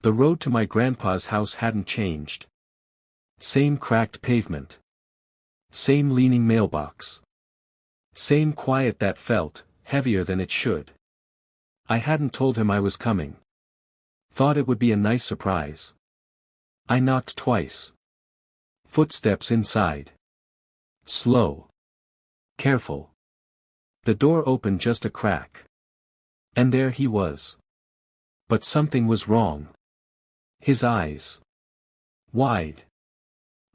The road to my grandpa's house hadn't changed. Same cracked pavement. Same leaning mailbox. Same quiet that felt heavier than it should. I hadn't told him I was coming. Thought it would be a nice surprise. I knocked twice. Footsteps inside. Slow. Careful. The door opened just a crack. And there he was. But something was wrong. His eyes. Wide.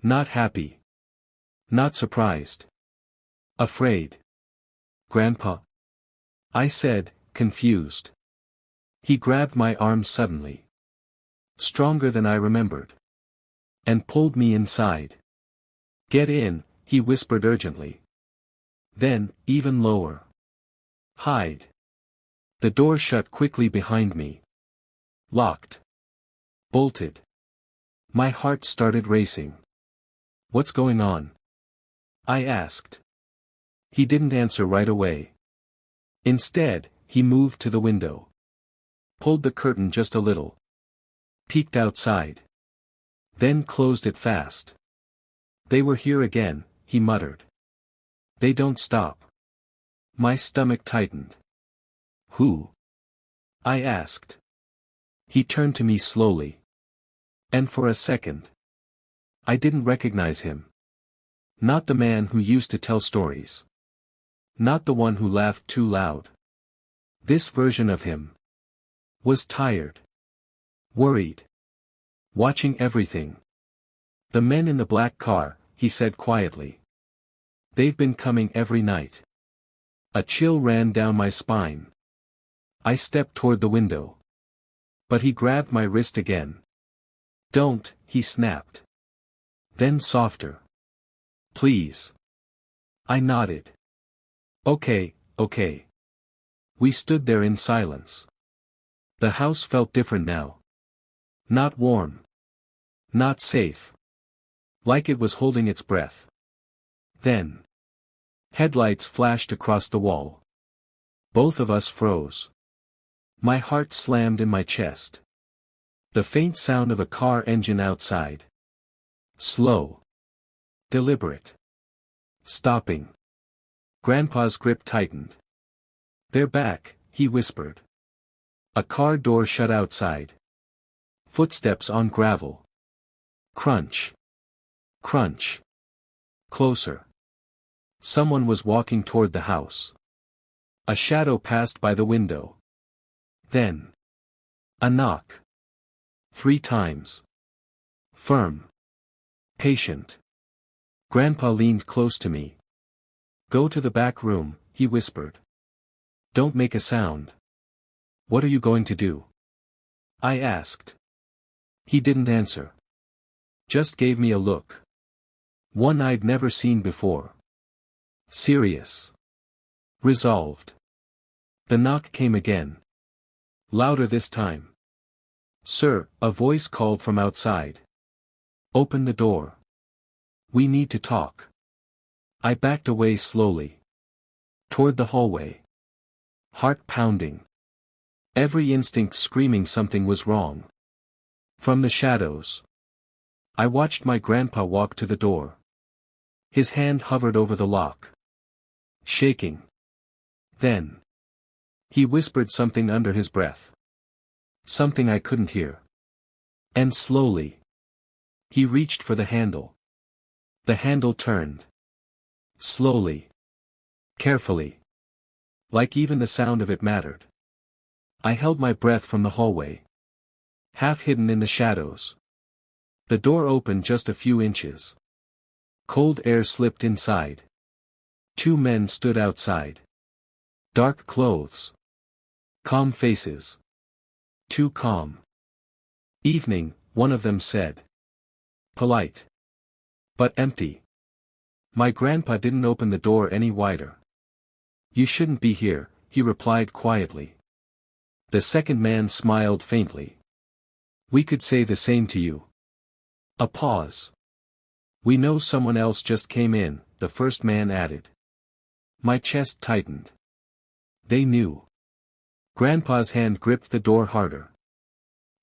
Not happy. Not surprised. Afraid. "Grandpa?" I said, confused. He grabbed my arm suddenly. Stronger than I remembered. And pulled me inside. "Get in," he whispered urgently. Then, even lower. "Hide." The door shut quickly behind me. Locked. Bolted. My heart started racing. "What's going on?" I asked. He didn't answer right away. Instead, he moved to the window. Pulled the curtain just a little. Peeked outside. Then closed it fast. "They were here again," he muttered. "They don't stop." My stomach tightened. "Who?" I asked. He turned to me slowly. And for a second, I didn't recognize him. Not the man who used to tell stories. Not the one who laughed too loud. This version of him was tired. Worried. Watching everything. "The men in the black car," he said quietly. "They've been coming every night." A chill ran down my spine. I stepped toward the window. But he grabbed my wrist again. "Don't," he snapped. Then softer. "Please." I nodded. Okay. We stood there in silence. The house felt different now. Not warm. Not safe. Like it was holding its breath. Then. Headlights flashed across the wall. Both of us froze. My heart slammed in my chest. The faint sound of a car engine outside. Slow. Deliberate. Stopping. Grandpa's grip tightened. "They're back," he whispered. A car door shut outside. Footsteps on gravel. Crunch. Crunch. Closer. Someone was walking toward the house. A shadow passed by the window. Then. A knock. 3 times. Firm. Patient. Grandpa leaned close to me. "Go to the back room," he whispered. "Don't make a sound." "What are you going to do?" I asked. He didn't answer. Just gave me a look. One I'd never seen before. Serious. Resolved. The knock came again. Louder this time. "Sir," a voice called from outside. "Open the door. We need to talk." I backed away slowly. Toward the hallway. Heart pounding. Every instinct screaming something was wrong. From the shadows. I watched my grandpa walk to the door. His hand hovered over the lock. Shaking. Then. He whispered something under his breath. Something I couldn't hear. And slowly. He reached for the handle. The handle turned. Slowly. Carefully. Like even the sound of it mattered. I held my breath from the hallway. Half hidden in the shadows. The door opened just a few inches. Cold air slipped inside. 2 men stood outside. Dark clothes. Calm faces. Too calm. "Evening," one of them said. Polite. But empty. My grandpa didn't open the door any wider. "You shouldn't be here," he replied quietly. The second man smiled faintly. "We could say the same to you." A pause. "We know someone else just came in," the first man added. My chest tightened. They knew. Grandpa's hand gripped the door harder.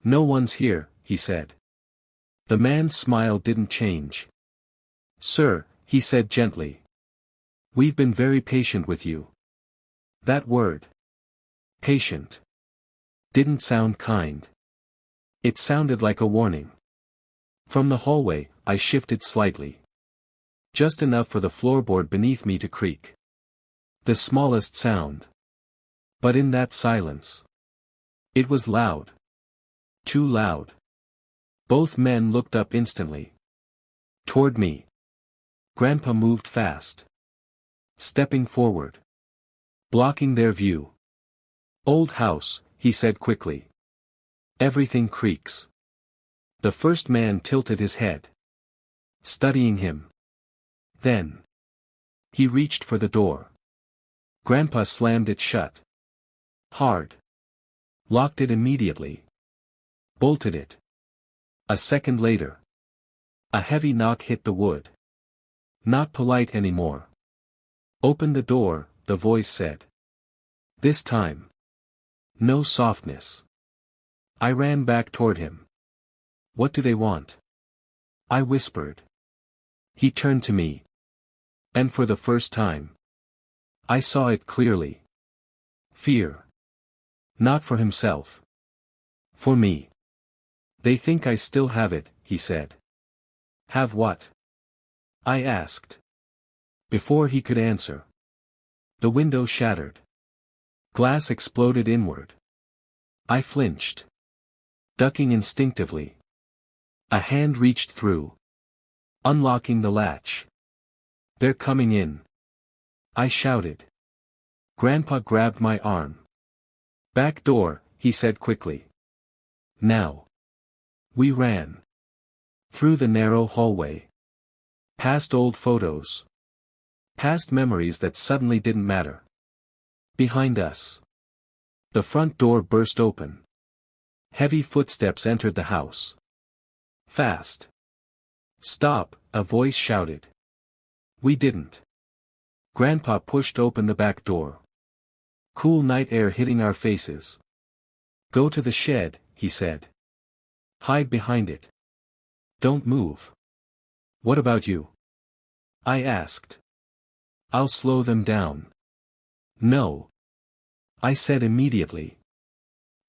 No one's here, he said. The man's smile didn't change. Sir, he said gently. We've been very patient with you. That word. Patient. Didn't sound kind. It sounded like a warning. From the hallway, I shifted slightly. Just enough for the floorboard beneath me to creak. The smallest sound. But in that silence. It was loud. Too loud. Both men looked up instantly. Toward me. Grandpa moved fast. Stepping forward. Blocking their view. Old house, he said quickly. Everything creaks. The first man tilted his head. Studying him. Then. He reached for the door. Grandpa slammed it shut. Hard. Locked it immediately. Bolted it. A second later. A heavy knock hit the wood. Not polite anymore. Open the door, the voice said. This time. No softness. I ran back toward him. What do they want? I whispered. He turned to me. And for the first time. I saw it clearly. Fear. Not for himself. For me. They think I still have it, he said. Have what? I asked. Before he could answer. The window shattered. Glass exploded inward. I flinched. Ducking instinctively. A hand reached through. Unlocking the latch. They're coming in. I shouted. Grandpa grabbed my arm. Back door, he said quickly. Now. We ran. Through the narrow hallway. Past old photos. Past memories that suddenly didn't matter. Behind us. The front door burst open. Heavy footsteps entered the house. Fast. Stop, a voice shouted. We didn't. Grandpa pushed open the back door. Cool night air hitting our faces. Go to the shed, he said. Hide behind it. Don't move. What about you? I asked. I'll slow them down. No. I said immediately.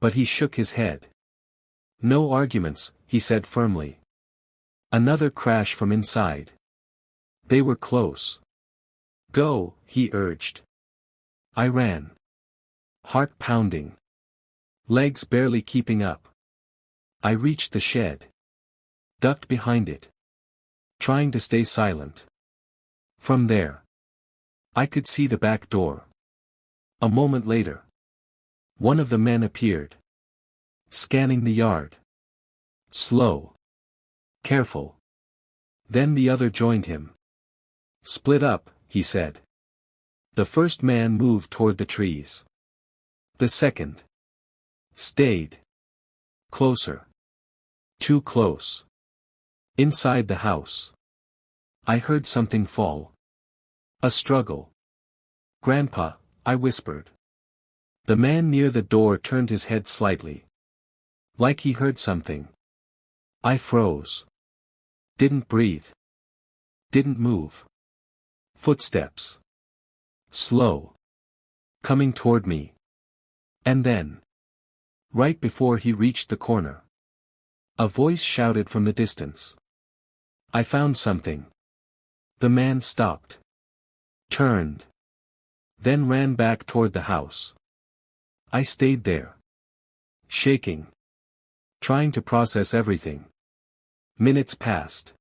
But he shook his head. No arguments, he said firmly. Another crash from inside. They were close. Go, he urged. I ran. Heart pounding. Legs barely keeping up. I reached the shed. Ducked behind it. Trying to stay silent. From there. I could see the back door. A moment later. One of the men appeared. Scanning the yard. Slow. Careful. Then the other joined him. Split up, he said. The first man moved toward the trees. The second. Stayed. Closer. Too close. Inside the house. I heard something fall. A struggle. Grandpa, I whispered. The man near the door turned his head slightly. Like he heard something. I froze. Didn't breathe. Didn't move. Footsteps. Slow. Coming toward me. And then. Right before he reached the corner. A voice shouted from the distance. I found something. The man stopped. Turned. Then ran back toward the house. I stayed there. Shaking. Trying to process everything. Minutes passed.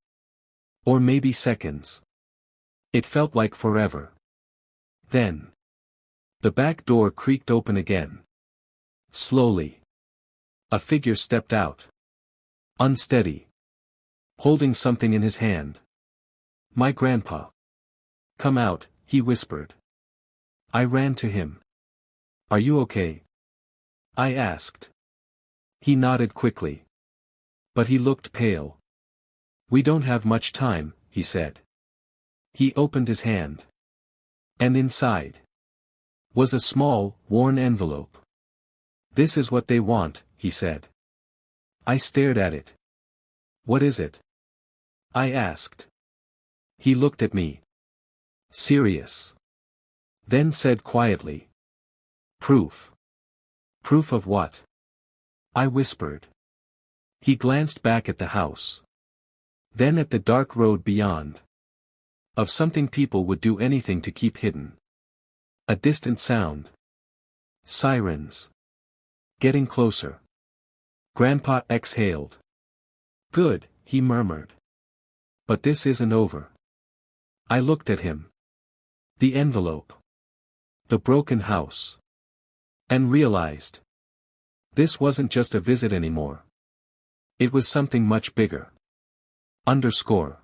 Or maybe seconds. It felt like forever. Then. The back door creaked open again. Slowly. A figure stepped out. Unsteady. Holding something in his hand. My grandpa. Come out, he whispered. I ran to him. Are you okay? I asked. He nodded quickly. But he looked pale. We don't have much time, he said. He opened his hand. And inside. Was a small, worn envelope. This is what they want, he said. I stared at it. What is it? I asked. He looked at me. Serious. Then said quietly. Proof. Proof of what? I whispered. He glanced back at the house. Then at the dark road beyond. Of something people would do anything to keep hidden. A distant sound. Sirens. Getting closer. Grandpa exhaled. Good, he murmured. But this isn't over. I looked at him. The envelope. The broken house. And realized. This wasn't just a visit anymore. It was something much bigger. Underscore.